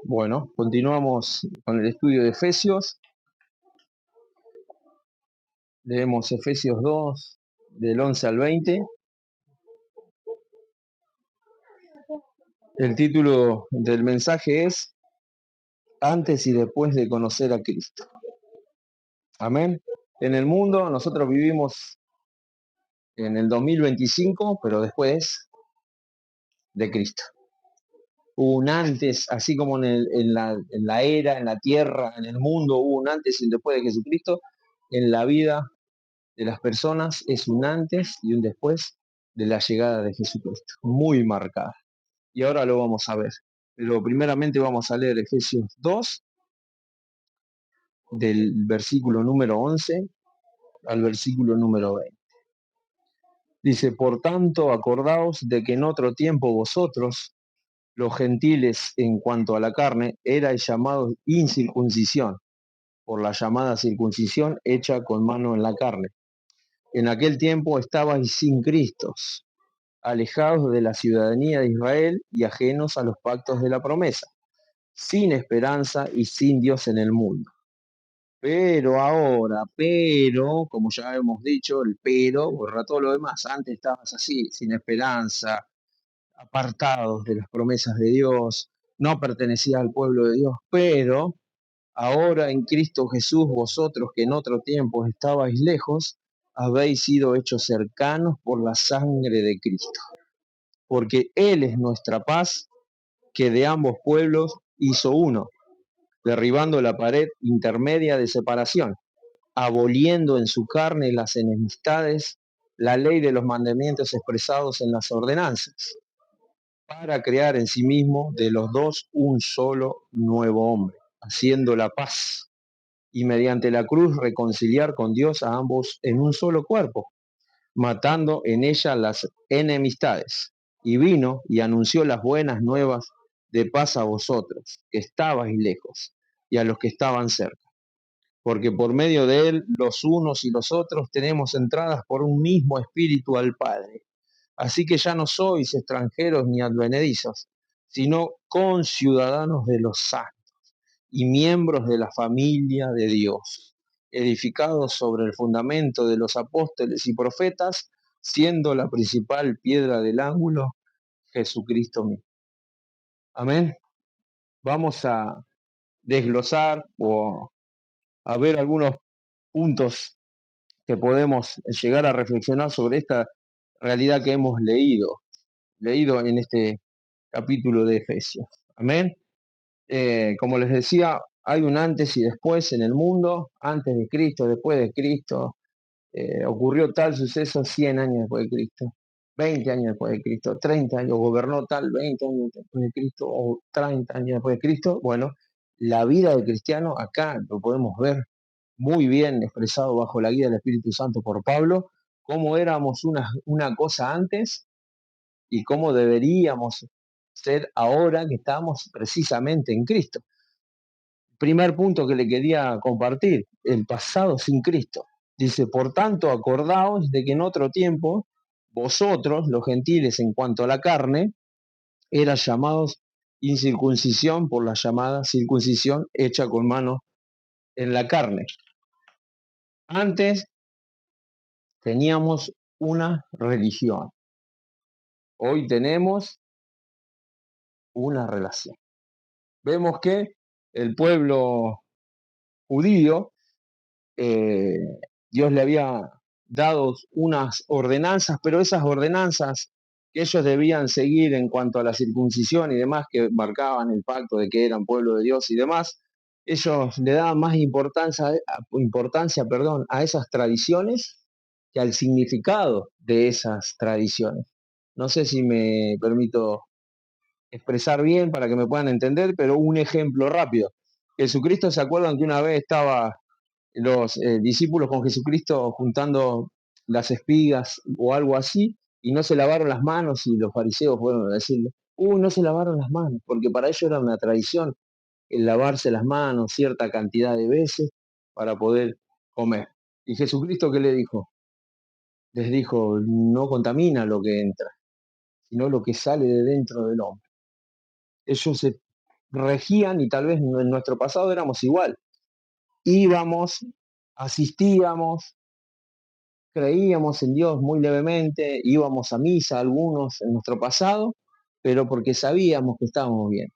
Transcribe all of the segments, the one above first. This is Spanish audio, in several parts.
Bueno, continuamos con el estudio de Efesios. Leemos Efesios 2, del 11 al 20. El título del mensaje es Antes y después de conocer a Cristo. Amén. En el mundo nosotros vivimos en el 2025, pero después de Cristo. Hubo un antes, así como en la era, en la tierra, en el mundo, hubo un antes y un después de Jesucristo. En la vida de las personas es un antes y un después de la llegada de Jesucristo, muy marcada. Y ahora lo vamos a ver. Pero primeramente vamos a leer Efesios 2, del versículo número 11 al versículo número 20. Dice, por tanto, acordaos de que en otro tiempo vosotros, los gentiles en cuanto a la carne, erais llamados incircuncisión, por la llamada circuncisión hecha con mano en la carne. En aquel tiempo estabais sin Cristo, alejados de la ciudadanía de Israel y ajenos a los pactos de la promesa, sin esperanza y sin Dios en el mundo. Pero ahora, como ya hemos dicho, el pero borra todo lo demás. Antes estabas así, sin esperanza, apartados de las promesas de Dios, no pertenecías al pueblo de Dios, pero ahora en Cristo Jesús, vosotros que en otro tiempo estabais lejos, habéis sido hechos cercanos por la sangre de Cristo. Porque Él es nuestra paz, que de ambos pueblos hizo uno, derribando la pared intermedia de separación, aboliendo en su carne las enemistades, la ley de los mandamientos expresados en las ordenanzas, para crear en sí mismo de los dos un solo nuevo hombre, haciendo la paz, y mediante la cruz reconciliar con Dios a ambos en un solo cuerpo, matando en ella las enemistades. Y vino y anunció las buenas nuevas de paz a vosotros, que estabais lejos, y a los que estaban cerca. Porque por medio de él, los unos y los otros tenemos entradas por un mismo espíritu al Padre. Así que ya no sois extranjeros ni advenedizos, sino conciudadanos de los santos y miembros de la familia de Dios, edificados sobre el fundamento de los apóstoles y profetas, siendo la principal piedra del ángulo Jesucristo mismo. Amén. Vamos a desglosar o a ver algunos puntos que podemos llegar a reflexionar sobre esta realidad que hemos leído en este capítulo de Efesios. Amén. Como les decía, hay un antes y después en el mundo, antes de Cristo, después de Cristo. Ocurrió tal suceso 100 años después de Cristo, 20 años después de Cristo, 30 años, gobernó tal 20 años después de Cristo o 30 años después de Cristo. Bueno, la vida del cristiano acá lo podemos ver muy bien expresado bajo la guía del Espíritu Santo por Pablo, cómo éramos una cosa antes y cómo deberíamos ser ahora que estamos precisamente en Cristo. Primer punto que le quería compartir, el pasado sin Cristo. Dice, por tanto, acordaos de que en otro tiempo, vosotros, los gentiles en cuanto a la carne, eran llamados incircuncisión por la llamada circuncisión hecha con mano en la carne. Antes teníamos una religión, hoy tenemos una relación. Vemos que el pueblo judío, Dios le había dado unas ordenanzas, pero esas ordenanzas que ellos debían seguir en cuanto a la circuncisión y demás, que marcaban el pacto de que eran pueblo de Dios y demás, ellos le daban más importancia a esas tradiciones que al significado de esas tradiciones. No sé si me permito expresar bien para que me puedan entender, pero un ejemplo rápido. Jesucristo, ¿se acuerdan que una vez estaba los discípulos con Jesucristo juntando las espigas o algo así, y no se lavaron las manos, y los fariseos fueron a decirle, no se lavaron las manos, porque para ellos era una tradición el lavarse las manos cierta cantidad de veces para poder comer. ¿Y Jesucristo qué le dijo? Les dijo, no contamina lo que entra, sino lo que sale de dentro del hombre. Ellos se regían y tal vez en nuestro pasado éramos igual. Íbamos, asistíamos, creíamos en Dios muy levemente, íbamos a misa algunos en nuestro pasado, pero porque sabíamos que estábamos bien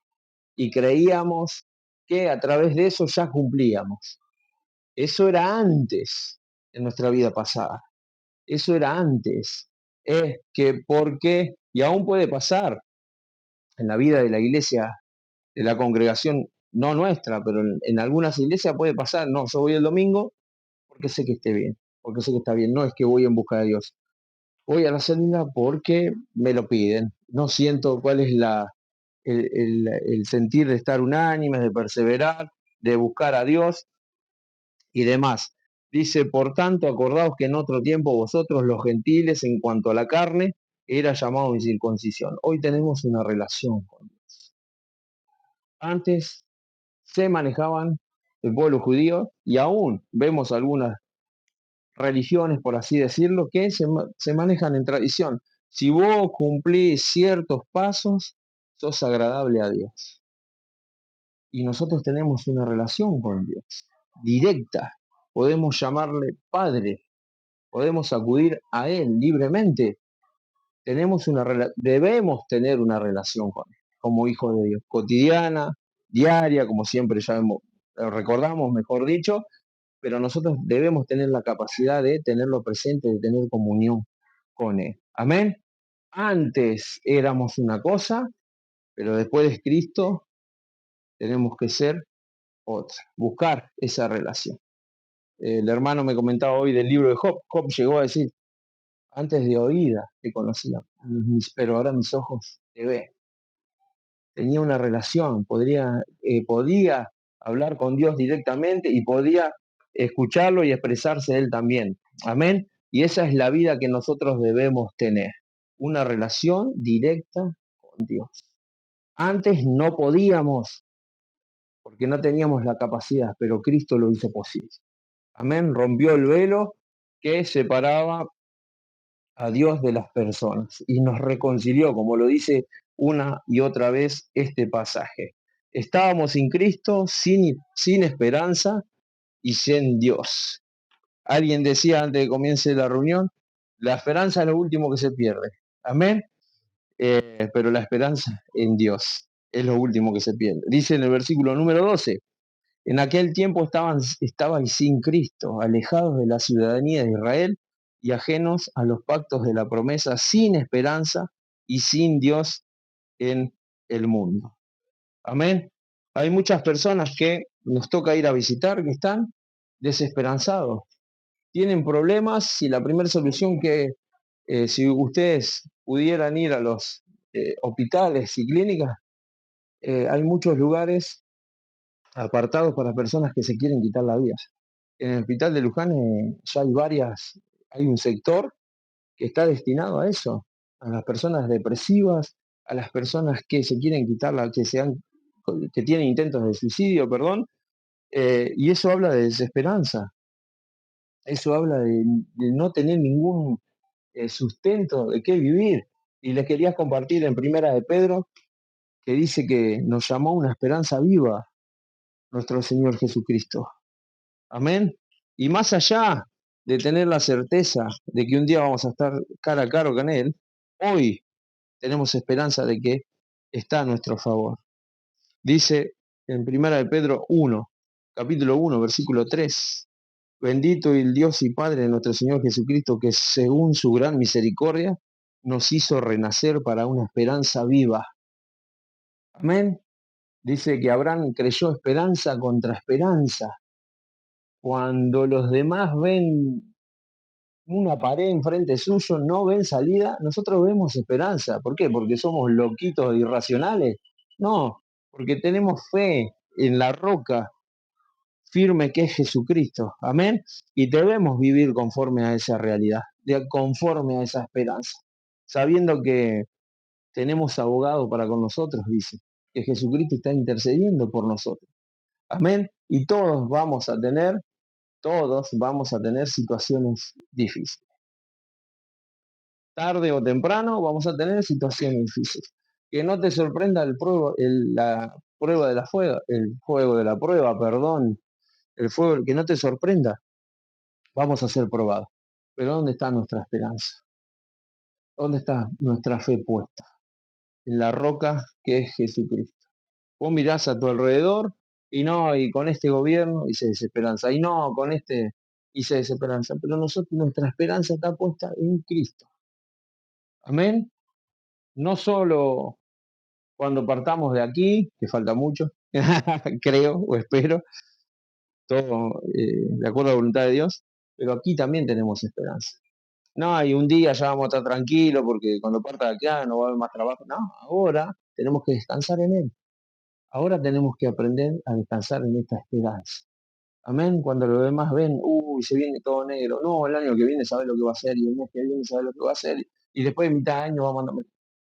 y creíamos que a través de eso ya cumplíamos. Eso era antes en nuestra vida pasada. Eso era antes. Es que porque, y aún puede pasar en la vida de la iglesia, de la congregación, no nuestra, pero en algunas iglesias puede pasar, no, yo voy el domingo porque sé que esté bien, porque sé que está bien, no es que voy en busca de Dios. Voy a la célula porque me lo piden. No siento cuál es el sentir de estar unánime, de perseverar, de buscar a Dios y demás. Dice, por tanto, acordaos que en otro tiempo vosotros, los gentiles, en cuanto a la carne, era llamado incircuncisión. Hoy tenemos una relación con Dios. Antes se manejaban el pueblo judío y aún vemos algunas religiones, por así decirlo, que se manejan en tradición. Si vos cumplís ciertos pasos, sos agradable a Dios. Y nosotros tenemos una relación con Dios, directa. Podemos llamarle Padre, podemos acudir a Él libremente. Debemos tener una relación con Él, como hijo de Dios, cotidiana, diaria, como siempre ya recordamos, mejor dicho, pero nosotros debemos tener la capacidad de tenerlo presente, de tener comunión con Él. Amén. Antes éramos una cosa, pero después de Cristo tenemos que ser otra, buscar esa relación. El hermano me comentaba hoy del libro de Job. Job llegó a decir, antes de oída te conocía, pero ahora mis ojos te ven. Tenía una relación, podía hablar con Dios directamente y podía escucharlo y expresarse él también. Amén. Y esa es la vida que nosotros debemos tener, una relación directa con Dios. Antes no podíamos, porque no teníamos la capacidad, pero Cristo lo hizo posible. Amén. Rompió el velo que separaba a Dios de las personas y nos reconcilió, como lo dice una y otra vez este pasaje. Estábamos sin Cristo, sin esperanza y sin Dios. Alguien decía antes de que comience la reunión, la esperanza es lo último que se pierde. Amén. Pero la esperanza en Dios es lo último que se pierde. Dice en el versículo número 12, en aquel tiempo estaban sin Cristo, alejados de la ciudadanía de Israel y ajenos a los pactos de la promesa, sin esperanza y sin Dios en el mundo. Amén. Hay muchas personas que nos toca ir a visitar que están desesperanzados, tienen problemas y la primera solución si ustedes pudieran ir a los hospitales y clínicas, hay muchos lugares apartados para personas que se quieren quitar la vida. En el hospital de Luján ya hay un sector que está destinado a eso, a las personas depresivas, a las personas que se quieren quitar que tienen intentos de suicidio, perdón, y eso habla de desesperanza, eso habla de no tener ningún sustento de qué vivir. Y les quería compartir en Primera de Pedro, que dice que nos llamó una esperanza viva nuestro Señor Jesucristo. Amén. Y más allá de tener la certeza de que un día vamos a estar cara a cara con Él, hoy tenemos esperanza de que está a nuestro favor. Dice en Primera de Pedro 1, capítulo 1, versículo 3, bendito el Dios y Padre de nuestro Señor Jesucristo, que según su gran misericordia nos hizo renacer para una esperanza viva. Amén. Dice que Abraham creyó esperanza contra esperanza. Cuando los demás ven una pared enfrente suyo, no ven salida, nosotros vemos esperanza. ¿Por qué? ¿Porque somos loquitos irracionales? No, porque tenemos fe en la roca firme que es Jesucristo. Amén. Y debemos vivir conforme a esa realidad, conforme a esa esperanza, sabiendo que tenemos abogado para con nosotros, dice, que Jesucristo está intercediendo por nosotros. Amén. Y todos vamos a tener situaciones difíciles. Tarde o temprano vamos a tener situaciones difíciles. Que no te sorprenda la prueba de la fuego, el fuego de la prueba, perdón, el fuego, que no te sorprenda. Vamos a ser probados. Pero ¿dónde está nuestra esperanza? ¿Dónde está nuestra fe puesta? En la roca que es Jesucristo. Vos mirás a tu alrededor y no, y con este gobierno hice desesperanza, y no, con este hice desesperanza, pero nosotros, nuestra esperanza está puesta en Cristo. Amén. No solo cuando partamos de aquí, que falta mucho, creo o espero, todo de acuerdo a la voluntad de Dios, pero aquí también tenemos esperanza. No, y un día ya vamos a estar tranquilos porque cuando parta de acá no va a haber más trabajo. No, ahora tenemos que descansar en Él. Ahora tenemos que aprender a descansar en esta esperanza. Amén. Cuando los demás ven, uy, se viene todo negro. No, el año que viene sabe lo que va a hacer y el mes que viene sabe lo que va a hacer. Y después de mitad de año vamos a mandar.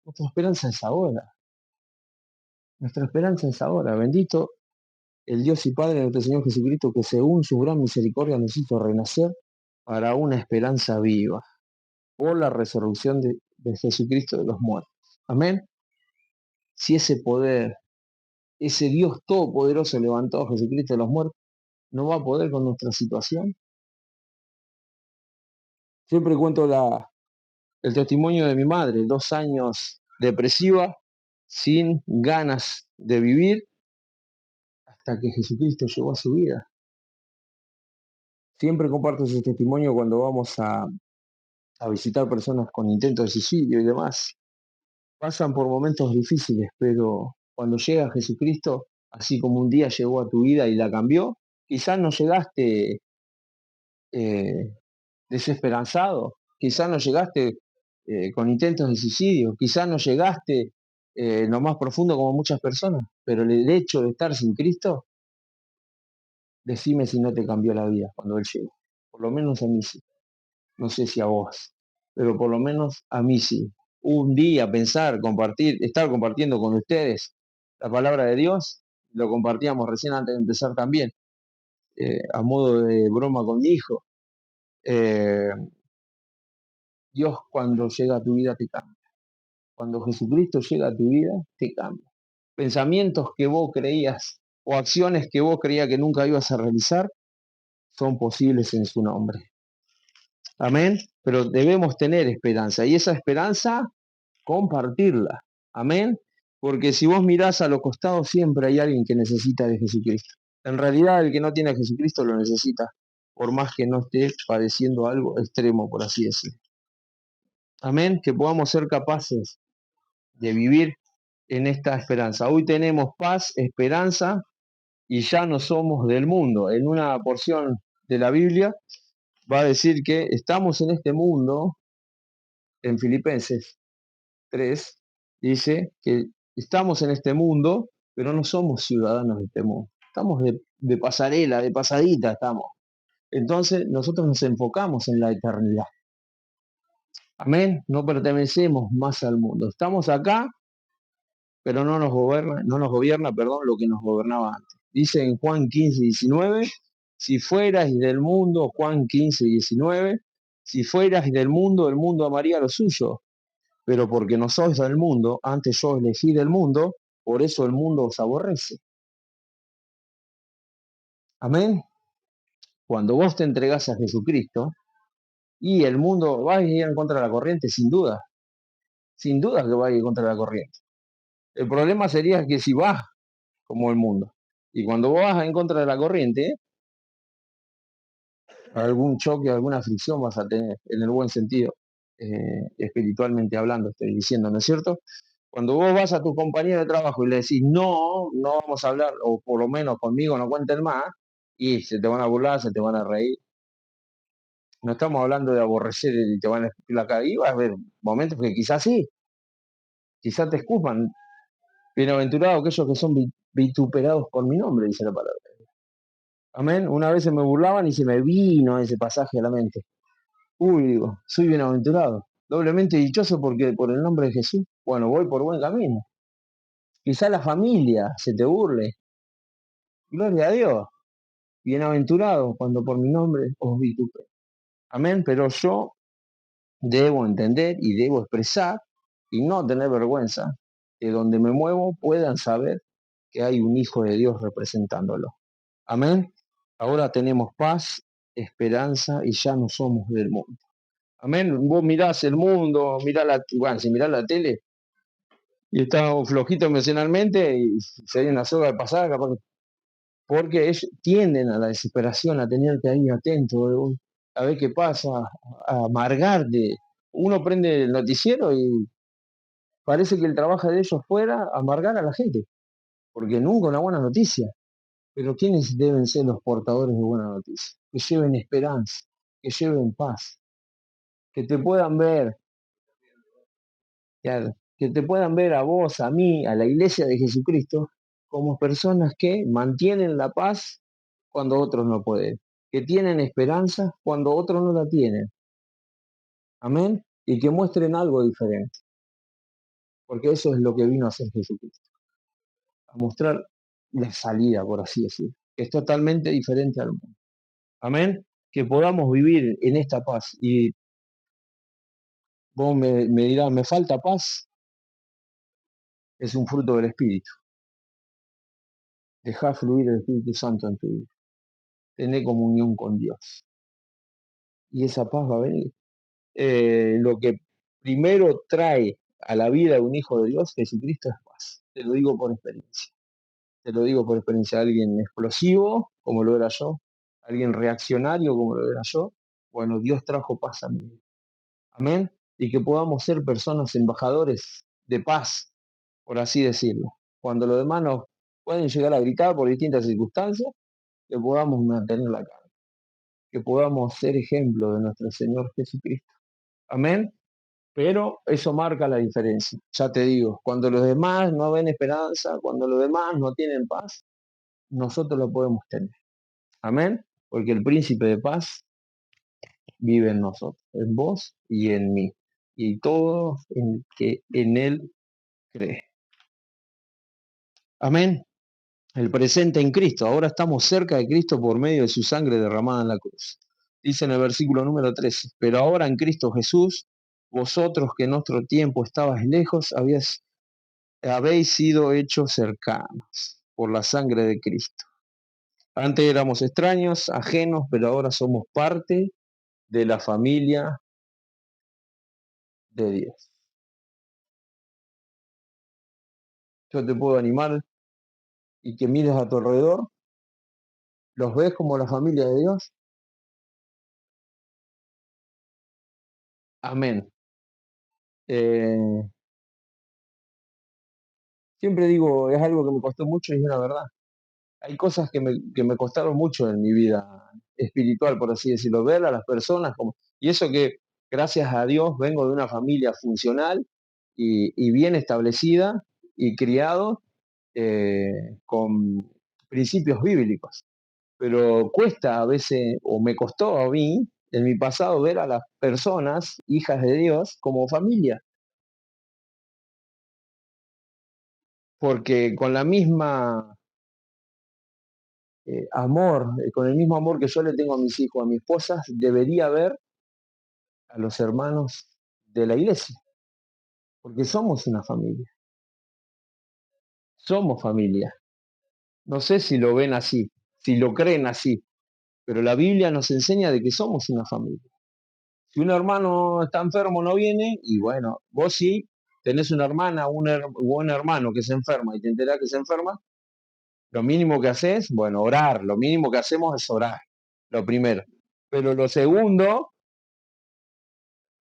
Nuestra esperanza es ahora. Nuestra esperanza es ahora. Bendito el Dios y Padre de nuestro Señor Jesucristo, que según su gran misericordia nos hizo renacer para una esperanza viva, por la resurrección de Jesucristo de los muertos. Amén. Si ese poder, ese Dios todopoderoso levantó a Jesucristo de los muertos, ¿no va a poder con nuestra situación? Siempre cuento el testimonio de mi madre, 2 años depresiva, sin ganas de vivir, hasta que Jesucristo llegó a su vida. Siempre comparto ese testimonio cuando vamos a visitar personas con intentos de suicidio y demás. Pasan por momentos difíciles, pero cuando llega Jesucristo, así como un día llegó a tu vida y la cambió, quizás no llegaste eh, desesperanzado, quizás no llegaste con intentos de suicidio, quizás no llegaste en lo más profundo como muchas personas, pero el hecho de estar sin Cristo, decime si no te cambió la vida cuando Él llegó. Por lo menos a mí sí. No sé si a vos, pero por lo menos a mí sí. Un día pensar, compartir, estar compartiendo con ustedes la palabra de Dios, lo compartíamos recién antes de empezar también, a modo de broma con mi hijo. Eh, Dios cuando llega a tu vida te cambia. Cuando Jesucristo llega a tu vida, te cambia. Pensamientos que vos creías o acciones que vos creías que nunca ibas a realizar, son posibles en su nombre. Amén. Pero debemos tener esperanza y esa esperanza compartirla. Amén. Porque si vos mirás a los costados, siempre hay alguien que necesita de Jesucristo. En realidad, el que no tiene a Jesucristo lo necesita, por más que no esté padeciendo algo extremo, por así decirlo. Amén. Que podamos ser capaces de vivir en esta esperanza. Hoy tenemos paz, esperanza y ya no somos del mundo. En una porción de la Biblia va a decir que estamos en este mundo, en Filipenses 3 dice que estamos en este mundo, pero no somos ciudadanos de este mundo. Estamos de pasarela, de pasadita estamos. Entonces nosotros nos enfocamos en la eternidad. Amén. No pertenecemos más al mundo. Estamos acá, pero no nos gobierna, perdón, lo que nos gobernaba antes. Dice en Juan 15:19, si fuerais del mundo, Juan 15:19, si fuerais del mundo, el mundo amaría lo suyo, pero porque no sois del mundo, antes yo elegí del mundo, por eso el mundo os aborrece. Amén. Cuando vos te entregás a Jesucristo y el mundo va a ir en contra de la corriente, sin duda que va a ir contra la corriente. El problema sería que si vas como el mundo y cuando vos vas en contra de la corriente, algún choque, alguna fricción vas a tener, en el buen sentido, espiritualmente hablando, estoy diciendo, ¿no es cierto? Cuando vos vas a tu compañero de trabajo y le decís, no, no vamos a hablar, o por lo menos conmigo no cuenten más, y se te van a burlar, se te van a reír. No estamos hablando de aborrecer y te van a escupir la cara. Y va a haber momentos que quizás sí, quizás te escupan. Bienaventurados aquellos que son vituperados por mi nombre, dice la palabra. Amén. Una vez se me burlaban y se me vino ese pasaje a la mente. Uy, digo, soy bienaventurado, doblemente dichoso porque por el nombre de Jesús, bueno, voy por buen camino. Quizá la familia se te burle. Gloria a Dios. Bienaventurado cuando por mi nombre os vitupero. Amén. Pero yo debo entender y debo expresar y no tener vergüenza de donde me muevo puedan saber que hay un Hijo de Dios representándolo. Amén. Ahora tenemos paz, esperanza y ya no somos del mundo. Amén. Vos mirás el mundo, bueno, si mirás la tele y estás flojito emocionalmente y se hay una soga de pasada, capaz porque ellos tienden a la desesperación, a tenerte ahí atento, a ver qué pasa, a amargarte. Uno prende el noticiero y parece que el trabajo de ellos fuera amargar a la gente, porque nunca una buena noticia. Pero ¿quiénes deben ser los portadores de buena noticia? Que lleven esperanza, que lleven paz, que te puedan ver, que te puedan ver a vos, a mí, a la iglesia de Jesucristo, como personas que mantienen la paz cuando otros no pueden, que tienen esperanza cuando otros no la tienen. Amén. Y que muestren algo diferente, porque eso es lo que vino a hacer Jesucristo, a mostrar la salida, por así decirlo, que es totalmente diferente al mundo. Amén. Que podamos vivir en esta paz. Y vos me dirás, ¿me falta paz? Es un fruto del Espíritu. Dejá fluir el Espíritu Santo en tu vida. Tener comunión con Dios. Y esa paz va a venir. Lo que primero trae a la vida de un hijo de Dios, Jesucristo, es paz. Te lo digo por experiencia. Te lo digo por experiencia. Alguien explosivo, como lo era yo. Alguien reaccionario, como lo era yo. Bueno, Dios trajo paz a mi vida. Amén. Y que podamos ser personas embajadores de paz, por así decirlo. Cuando los demás nos pueden llegar a gritar por distintas circunstancias, que podamos mantener la calma, que podamos ser ejemplo de nuestro Señor Jesucristo. Amén. Pero eso marca la diferencia. Ya te digo, cuando los demás no ven esperanza, cuando los demás no tienen paz, nosotros lo podemos tener. Amén. Porque el príncipe de paz vive en nosotros, en vos y en mí. Y todo en que en él cree. Amén. El presente en Cristo. Ahora estamos cerca de Cristo por medio de su sangre derramada en la cruz. Dice en el versículo número 13, pero ahora en Cristo Jesús, vosotros que en otro tiempo estabais lejos, habéis sido hechos cercanos por la sangre de Cristo. Antes éramos extraños, ajenos, pero ahora somos parte de la familia de Dios. Yo te puedo animar y que mires a tu alrededor, los ves como la familia de Dios. Amén. Siempre digo, es algo que me costó mucho y es una verdad. Hay cosas que me costaron mucho en mi vida espiritual, por así decirlo, ver a las personas como... Y eso que, gracias a Dios, vengo de una familia funcional y bien establecida y criado con principios bíblicos. Pero cuesta a veces, o me costó a mí, en mi pasado, ver a las personas, hijas de Dios, como familia. Porque con la misma amor, con el mismo amor que yo le tengo a mis hijos, a mi esposa, debería ver a los hermanos de la iglesia, porque somos una familia, somos familia. No sé si lo ven así, si lo creen así, pero la Biblia nos enseña de que somos una familia. Si un hermano está enfermo no viene, y bueno, vos sí tenés una hermana o un hermano que se enferma y te enterás que se enferma, lo mínimo que haces, bueno, orar, lo mínimo que hacemos es orar, lo primero. Pero lo segundo,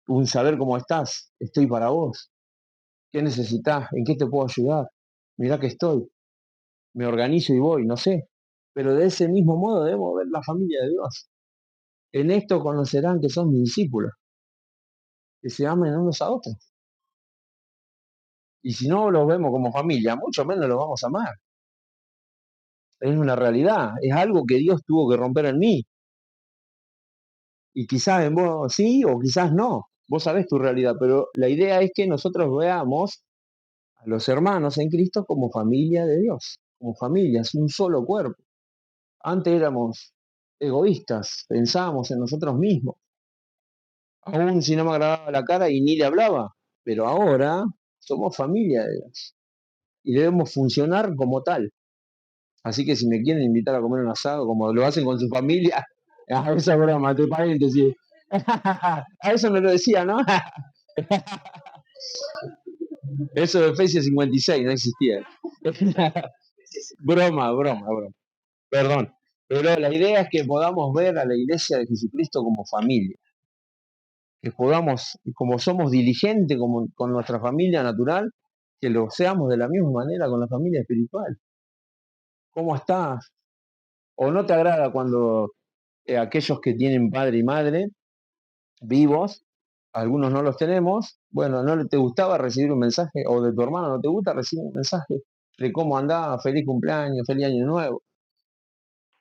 un saber cómo estás, estoy para vos, qué necesitas, en qué te puedo ayudar, mirá que estoy, me organizo y voy, no sé. Pero de ese mismo modo debemos ver la familia de Dios. En esto conocerán que son mis discípulos, que se amen unos a otros. Y si no los vemos como familia, mucho menos los vamos a amar. Es una realidad, es algo que Dios tuvo que romper en mí. Y quizás en vos sí o quizás no. Vos sabés tu realidad, pero la idea es que nosotros veamos a los hermanos en Cristo como familia de Dios, como familias, un solo cuerpo. Antes éramos egoístas, pensábamos en nosotros mismos, aún si no me agradaba la cara y ni le hablaba, pero ahora somos familia de Dios. y debemos funcionar como tal. Así que si me quieren invitar a comer un asado, como lo hacen con su familia, a esa broma, entre paréntesis. A eso me lo decía, ¿no? Eso de Efesios 56 no existía. Broma. Perdón. Pero la idea es que podamos ver a la iglesia de Jesucristo como familia. Que podamos, como somos diligentes como, con nuestra familia natural, que lo seamos de la misma manera con la familia espiritual. ¿Cómo estás? ¿O no te agrada cuando aquellos que tienen padre y madre vivos, algunos no los tenemos, bueno, no te gustaba recibir un mensaje, o de tu hermano no te gusta recibir un mensaje de cómo andaba, feliz cumpleaños, feliz año nuevo,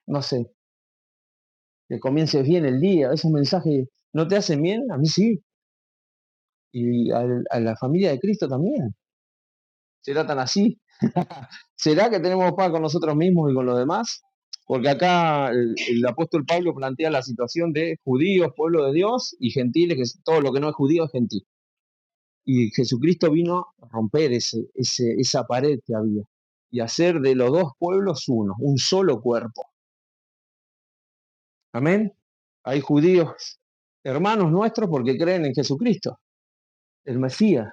no sé, que comiences bien el día, esos mensajes no te hacen bien, a mí sí, y a la familia de Cristo también. ¿Será tan así? ¿Será que tenemos paz con nosotros mismos y con los demás? Porque acá el apóstol Pablo plantea la situación de judíos, pueblo de Dios, y gentiles, que todo lo que no es judío es gentil. Y Jesucristo vino a romper esa pared que había y hacer de los dos pueblos uno, un solo cuerpo. Amén. Hay judíos, hermanos nuestros, porque creen en Jesucristo, el Mesías,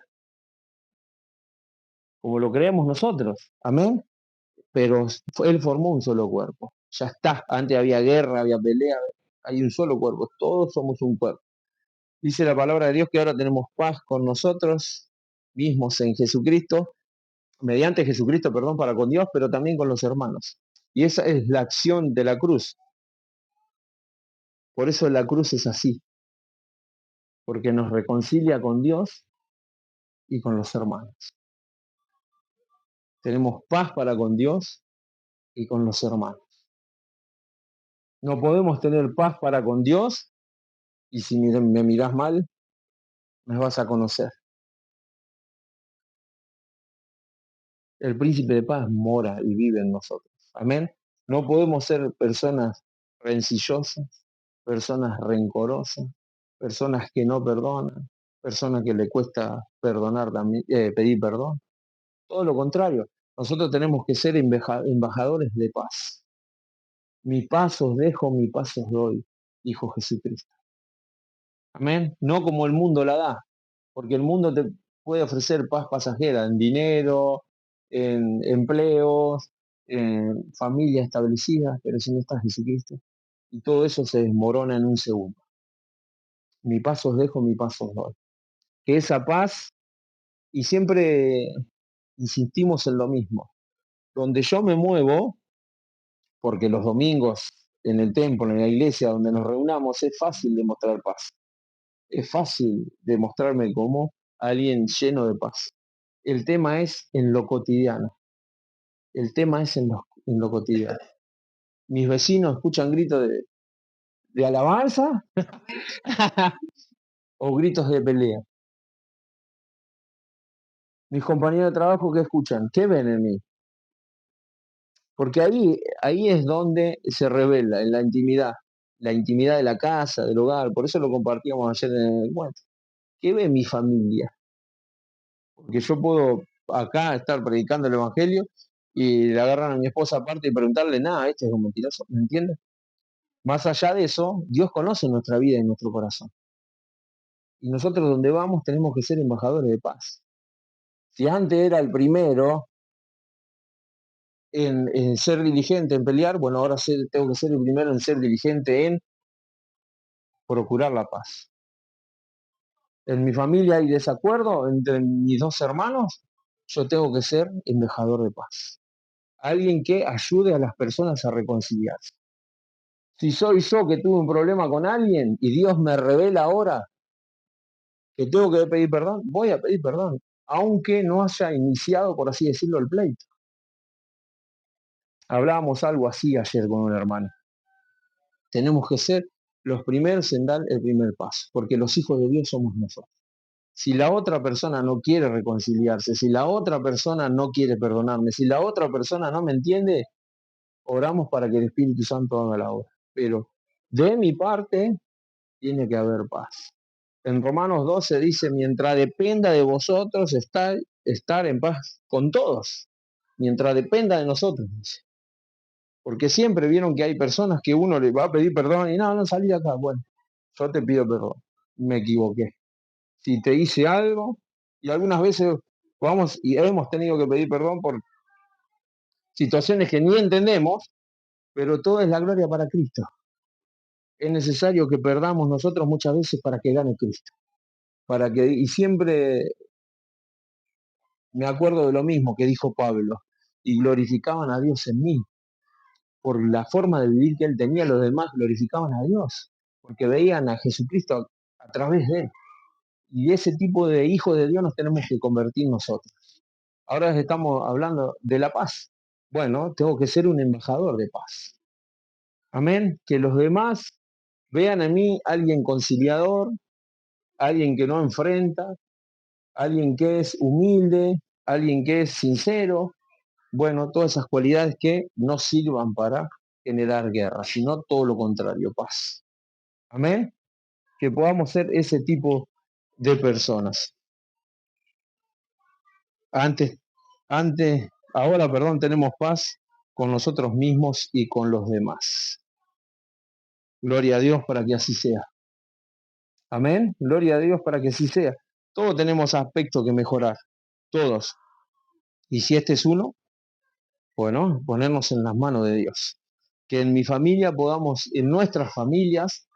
como lo creemos nosotros. Amén. Pero él formó un solo cuerpo. Ya está. Antes había guerra, había pelea. Hay un solo cuerpo. Todos somos un cuerpo. Dice la palabra de Dios que ahora tenemos paz con nosotros mismos en Jesucristo, mediante Jesucristo, perdón, para con Dios, pero también con los hermanos. Y esa es la acción de la cruz. Por eso la cruz es así, porque nos reconcilia con Dios y con los hermanos. Tenemos paz para con Dios y con los hermanos. No podemos tener paz para con Dios y si me mirás mal, me vas a conocer. El príncipe de paz mora y vive en nosotros. Amén. No podemos ser personas rencillosas, personas rencorosas, personas que no perdonan, personas que le cuesta perdonar también, pedir perdón. Todo lo contrario, nosotros tenemos que ser embajadores de paz. Mi paz os dejo, mi paz os doy, dijo Jesucristo. Amén. No como el mundo la da, porque el mundo te puede ofrecer paz pasajera en dinero, en empleos, en familias establecidas, pero si no está Jesucristo, y todo eso se desmorona en un segundo. Mi paz os dejo, mi paz os doy. Que esa paz, y siempre insistimos en lo mismo, donde yo me muevo, porque los domingos en el templo, en la iglesia donde nos reunamos, es fácil demostrar paz. Es fácil demostrarme como alguien lleno de paz. El tema es en lo cotidiano. El tema es en lo cotidiano. Mis vecinos escuchan gritos de alabanza o gritos de pelea. Mis compañeros de trabajo, ¿qué escuchan? ¿Qué ven en mí? Porque ahí es donde se revela, en la intimidad de la casa, del hogar. Por eso lo compartíamos ayer en el encuentro. ¿Qué ve mi familia? Porque yo puedo acá estar predicando el evangelio y le agarran a mi esposa aparte y preguntarle, nada, este es un mentiroso, ¿me entiendes? Más allá de eso, Dios conoce nuestra vida y nuestro corazón. Y nosotros donde vamos tenemos que ser embajadores de paz. Si antes era el primero en ser diligente, en pelear, bueno, ahora tengo que ser el primero en ser diligente en procurar la paz. En mi familia hay desacuerdo entre mis dos hermanos, yo tengo que ser embajador de paz. Alguien que ayude a las personas a reconciliarse. Si soy yo que tuve un problema con alguien y Dios me revela ahora que tengo que pedir perdón, voy a pedir perdón, aunque no haya iniciado, por así decirlo, el pleito. Hablábamos algo así ayer con una hermana. Tenemos que ser los primeros en dar el primer paso, porque los hijos de Dios somos nosotros. Si la otra persona no quiere reconciliarse, si la otra persona no quiere perdonarme, si la otra persona no me entiende, oramos para que el Espíritu Santo haga la obra. Pero de mi parte tiene que haber paz. En Romanos 12 dice, mientras dependa de vosotros, estar en paz con todos. mientras dependa de nosotros, dice. Porque siempre vieron que hay personas que uno le va a pedir perdón y no salí de acá. Bueno, yo te pido perdón, me equivoqué. Si te hice algo, y algunas veces vamos y hemos tenido que pedir perdón por situaciones que ni entendemos, pero todo es la gloria para Cristo. Es necesario que perdamos nosotros muchas veces para que gane Cristo. Y siempre me acuerdo de lo mismo que dijo Pablo, y glorificaban a Dios en mí. Por la forma de vivir que él tenía, los demás glorificaban a Dios, porque veían a Jesucristo a través de él. Y de ese tipo de hijos de Dios nos tenemos que convertir nosotros. Ahora estamos hablando de la paz. Bueno, tengo que ser un embajador de paz. Amén. Que los demás vean en mí alguien conciliador, alguien que no enfrenta, alguien que es humilde, alguien que es sincero. Bueno, todas esas cualidades que no sirvan para generar guerra, sino todo lo contrario, paz. Amén. Que podamos ser ese tipo de personas. Ahora, tenemos paz con nosotros mismos y con los demás. Gloria a Dios para que así sea. Amén. Gloria a Dios para que así sea. Todos tenemos aspectos que mejorar. Todos. Y si este es uno, bueno, ponernos en las manos de Dios. Que en mi familia podamos, en nuestras familias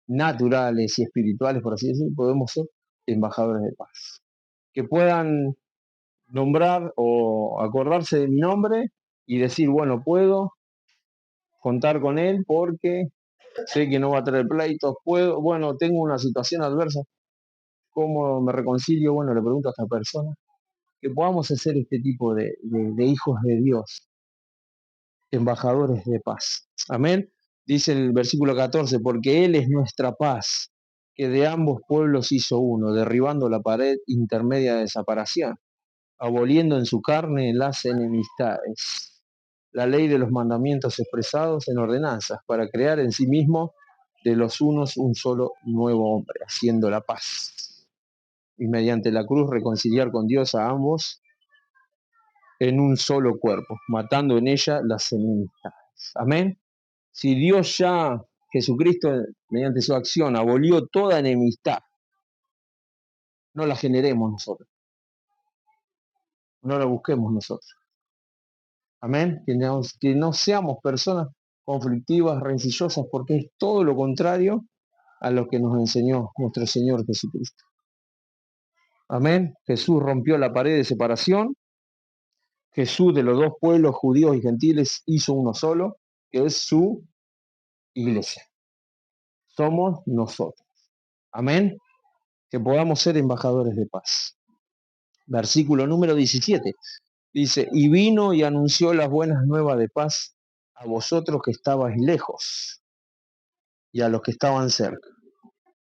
naturales y espirituales, por así decirlo, podemos ser embajadores de paz. Que puedan nombrar o acordarse de mi nombre y decir, bueno, puedo contar con él porque sé que no va a traer pleitos, tengo una situación adversa, ¿cómo me reconcilio? Bueno, le pregunto a esta persona, que podamos hacer este tipo de hijos de Dios, embajadores de paz. Amén. Dice el versículo 14, porque Él es nuestra paz, que de ambos pueblos hizo uno, derribando la pared intermedia de separación, aboliendo en su carne las enemistades, la ley de los mandamientos expresados en ordenanzas, para crear en sí mismo de los unos un solo nuevo hombre, haciendo la paz. Y mediante la cruz reconciliar con Dios a ambos en un solo cuerpo, matando en ella las enemistades. Amén. Si Dios ya, Jesucristo, mediante su acción, abolió toda enemistad, no la generemos nosotros, no la busquemos nosotros. Amén. Que no seamos personas conflictivas, rencillosas, porque es todo lo contrario a lo que nos enseñó nuestro Señor Jesucristo. Amén. Jesús rompió la pared de separación. Jesús de los dos pueblos, judíos y gentiles, hizo uno solo, que es su iglesia. Somos nosotros. Amén. Que podamos ser embajadores de paz. Versículo número 17. Dice, y vino y anunció las buenas nuevas de paz a vosotros que estabais lejos y a los que estaban cerca.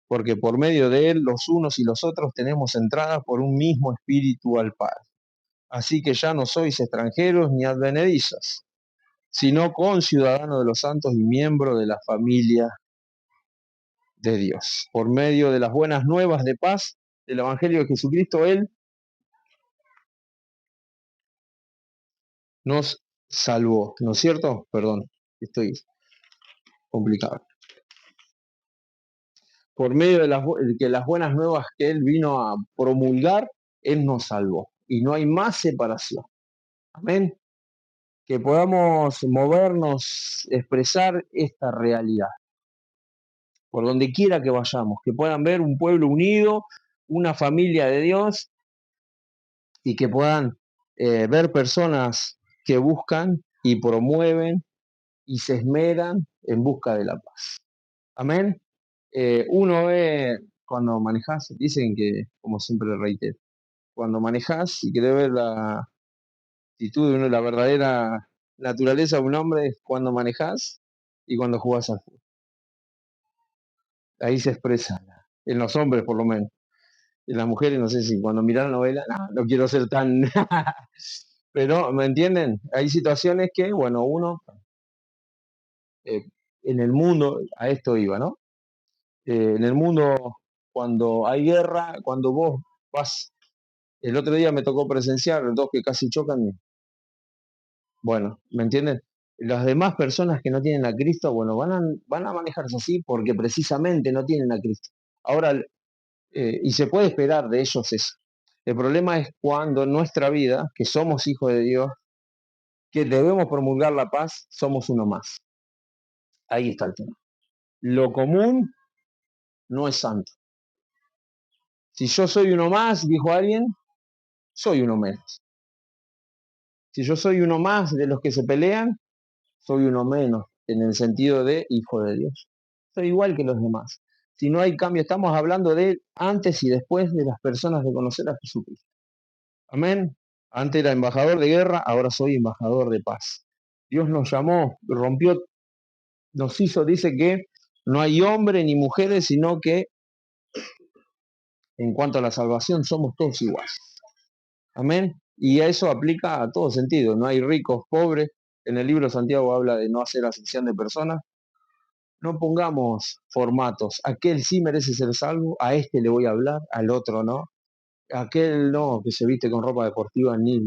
Porque por medio de él los unos y los otros tenemos entrada por un mismo espíritu al Padre. Así que ya no sois extranjeros ni advenedizos, sino conciudadanos de los santos y miembros de la familia de Dios. Por medio de las buenas nuevas de paz del Evangelio de Jesucristo, Él nos salvó, ¿no es cierto? Perdón, estoy complicado. Por medio de las buenas nuevas que Él vino a promulgar, Él nos salvó. Y no hay más separación. Amén. Que podamos movernos, expresar esta realidad. Por donde quiera que vayamos. Que puedan ver un pueblo unido, una familia de Dios, y que puedan ver personas que buscan y promueven y se esmeran en busca de la paz. Amén. Uno ve cuando manejas, dicen que, como siempre reitero, cuando manejas y querés ver la actitud de uno, la verdadera naturaleza de un hombre es cuando manejas y cuando jugás al fútbol. Ahí se expresa, en los hombres por lo menos. En las mujeres no sé si cuando miran la novela, no quiero ser tan... Pero, ¿me entienden? Hay situaciones que, bueno, uno en el mundo, a esto iba, ¿no? En el mundo, cuando hay guerra, cuando vos vas El otro día me tocó presenciar dos que casi chocan. Bueno, ¿me entienden? Las demás personas que no tienen a Cristo, bueno, van a manejarse así porque precisamente no tienen a Cristo. Ahora, y se puede esperar de ellos eso. El problema es cuando en nuestra vida, que somos hijos de Dios, que debemos promulgar la paz, somos uno más. Ahí está el tema. Lo común no es santo. Si yo soy uno más, dijo alguien, soy uno menos. Si yo soy uno más de los que se pelean, soy uno menos, en el sentido de hijo de Dios. Soy igual que los demás. Si no hay cambio, estamos hablando de antes y después de las personas de conocer a Jesucristo. Amén. Antes era embajador de guerra, ahora soy embajador de paz. Dios nos llamó, rompió, nos hizo, dice que no hay hombre ni mujeres, sino que en cuanto a la salvación somos todos iguales. Amén. Y a eso aplica a todo sentido. No hay ricos, pobres. En el libro de Santiago habla de no hacer acepción de personas. No pongamos formatos. Aquel sí merece ser salvo, a este le voy a hablar, al otro no. Aquel no, que se viste con ropa deportiva, ni.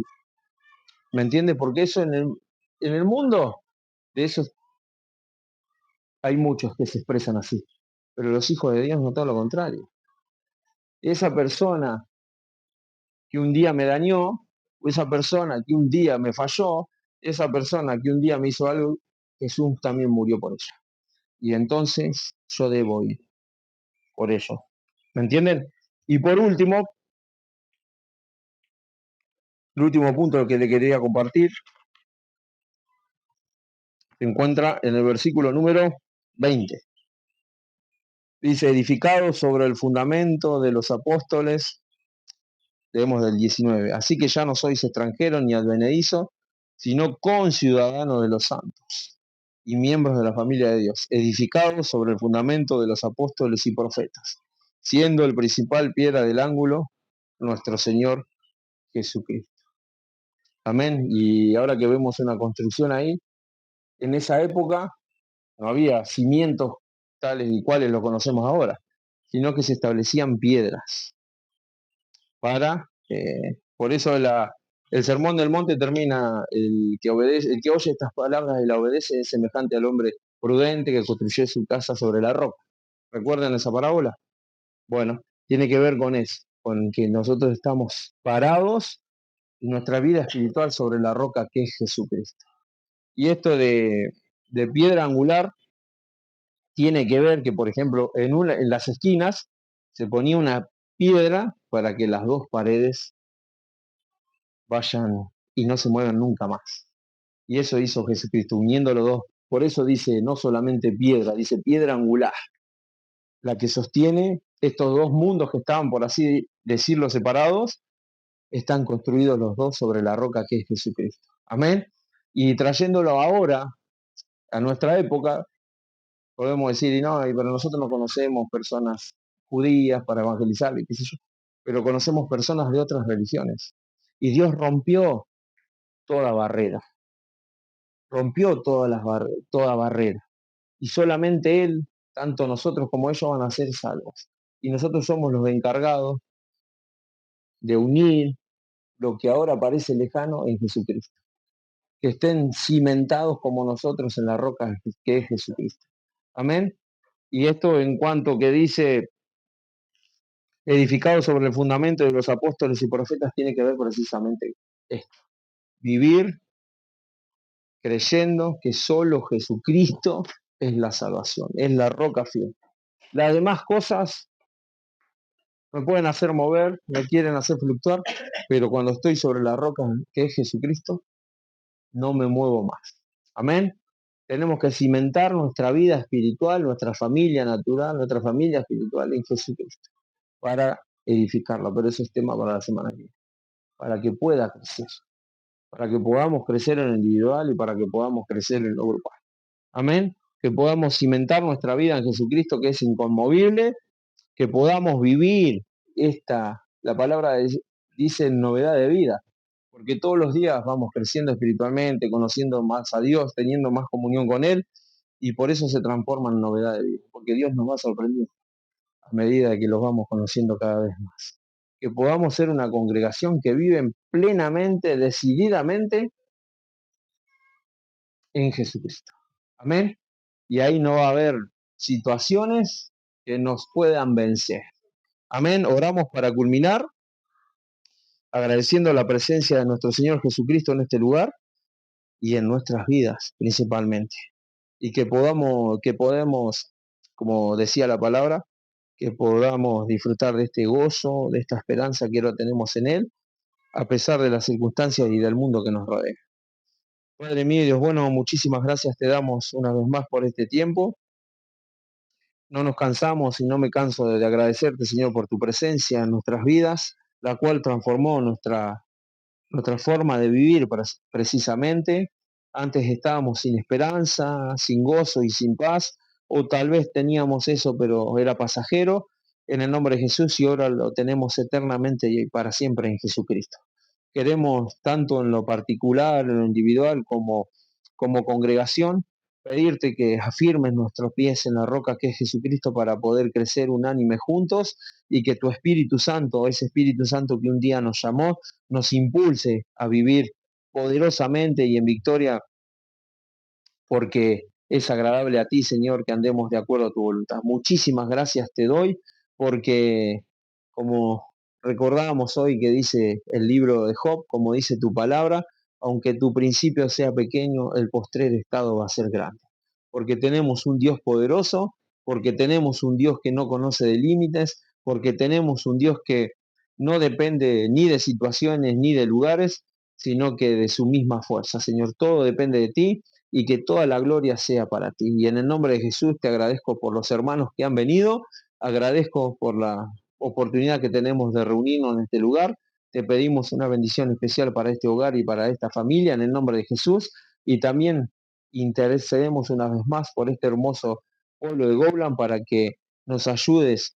¿Me entiendes? Porque eso en el mundo, de eso hay muchos que se expresan así. Pero los hijos de Dios no, todo lo contrario. Esa persona que un día me dañó, o esa persona que un día me falló, esa persona que un día me hizo algo, Jesús también murió por ella. Y entonces yo debo ir por ello. ¿Me entienden? Y por último, el último punto que le quería compartir se encuentra en el versículo número 20. Dice, edificado sobre el fundamento de los apóstoles, leemos del 19. Así que ya no sois extranjeros ni advenedizos, sino conciudadanos de los santos y miembros de la familia de Dios, edificados sobre el fundamento de los apóstoles y profetas, siendo el principal piedra del ángulo nuestro Señor Jesucristo. Amén. Y ahora que vemos una construcción ahí, en esa época no había cimientos tales y cuales lo conocemos ahora, sino que se establecían piedras para, por eso el sermón del monte termina, el que oye estas palabras y la obedece es semejante al hombre prudente que construyó su casa sobre la roca. ¿Recuerdan esa parábola? Bueno, tiene que ver con eso, con que nosotros estamos parados en nuestra vida espiritual sobre la roca que es Jesucristo. Y esto de piedra angular tiene que ver que, por ejemplo, en las esquinas se ponía una piedra para que las dos paredes vayan y no se muevan nunca más. Y eso hizo Jesucristo, uniendo los dos. Por eso dice no solamente piedra, dice piedra angular, la que sostiene estos dos mundos que estaban, por así decirlo, separados, están construidos los dos sobre la roca que es Jesucristo. Amén. Y trayéndolo ahora a nuestra época, podemos decir, y no, pero nosotros no conocemos personas judías para evangelizar, y qué sé yo, pero conocemos personas de otras religiones. Y Dios rompió toda barrera, rompió toda barrera. Y solamente Él, tanto nosotros como ellos, van a ser salvos. Y nosotros somos los encargados de unir lo que ahora parece lejano en Jesucristo. Que estén cimentados como nosotros en la roca que es Jesucristo. Amén. Y esto en cuanto que dice edificado sobre el fundamento de los apóstoles y profetas tiene que ver precisamente esto. Vivir creyendo que solo Jesucristo es la salvación, es la roca fiel. Las demás cosas me pueden hacer mover, me quieren hacer fluctuar, pero cuando estoy sobre la roca que es Jesucristo, no me muevo más. Amén. Tenemos que cimentar nuestra vida espiritual, nuestra familia natural, nuestra familia espiritual en Jesucristo para edificarla. Pero eso es tema para la semana que viene. Para que pueda crecer, para que podamos crecer en lo individual y para que podamos crecer en lo grupal. Amén. Que podamos cimentar nuestra vida en Jesucristo, que es inconmovible, que podamos vivir la palabra dice novedad de vida, porque todos los días vamos creciendo espiritualmente, conociendo más a Dios, teniendo más comunión con Él, y por eso se transforma en novedad de vida, porque Dios nos va sorprendiendo a medida que los vamos conociendo cada vez más. que podamos ser una congregación que vive plenamente, decididamente en Jesucristo. Amén. Y ahí no va a haber situaciones que nos puedan vencer. Amén. Oramos para culminar, agradeciendo la presencia de nuestro Señor Jesucristo en este lugar y en nuestras vidas principalmente. Y que podemos, como decía la palabra, que podamos disfrutar de este gozo, de esta esperanza que ahora tenemos en Él, a pesar de las circunstancias y del mundo que nos rodea. Padre mío y Dios bueno, muchísimas gracias te damos una vez más por este tiempo. No nos cansamos y no me canso de agradecerte, Señor, por tu presencia en nuestras vidas, la cual transformó nuestra forma de vivir precisamente. Antes estábamos sin esperanza, sin gozo y sin paz, o tal vez teníamos eso, pero era pasajero, en el nombre de Jesús, y ahora lo tenemos eternamente y para siempre en Jesucristo. Queremos, tanto en lo particular, en lo individual, como congregación, pedirte que afirmes nuestros pies en la roca que es Jesucristo para poder crecer unánime juntos y que tu Espíritu Santo, ese Espíritu Santo que un día nos llamó, nos impulse a vivir poderosamente y en victoria, porque es agradable a ti, Señor, que andemos de acuerdo a tu voluntad. Muchísimas gracias te doy, porque como recordábamos hoy que dice el libro de Job, como dice tu palabra, aunque tu principio sea pequeño, el postrer estado va a ser grande. Porque tenemos un Dios poderoso, porque tenemos un Dios que no conoce de límites, porque tenemos un Dios que no depende ni de situaciones ni de lugares, sino que de su misma fuerza. Señor, todo depende de ti y que toda la gloria sea para ti. Y en el nombre de Jesús te agradezco por los hermanos que han venido, agradezco por la oportunidad que tenemos de reunirnos en este lugar. Te pedimos una bendición especial para este hogar y para esta familia en el nombre de Jesús, y también intercedemos una vez más por este hermoso pueblo de Goblan para que nos ayudes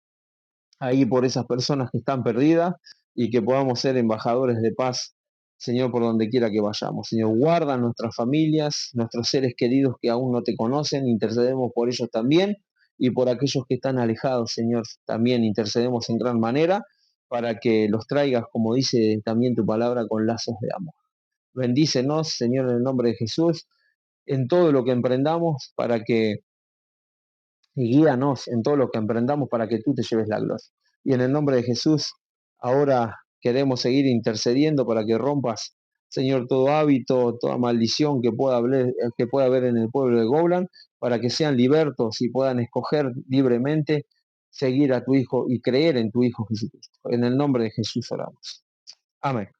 ahí por esas personas que están perdidas y que podamos ser embajadores de paz, Señor, por donde quiera que vayamos. Señor, guarda nuestras familias, nuestros seres queridos que aún no te conocen, intercedemos por ellos también, y por aquellos que están alejados, Señor, también intercedemos en gran manera para que los traigas, como dice también tu palabra, con lazos de amor. Bendícenos, Señor, en el nombre de Jesús, en todo lo que emprendamos para que y guíanos en todo lo que emprendamos para que tú te lleves la gloria. Y en el nombre de Jesús, ahora queremos seguir intercediendo para que rompas, Señor, todo hábito, toda maldición que pueda haber en el pueblo de Goblan, para que sean libertos y puedan escoger libremente seguir a tu Hijo y creer en tu Hijo Jesucristo. En el nombre de Jesús oramos. Amén.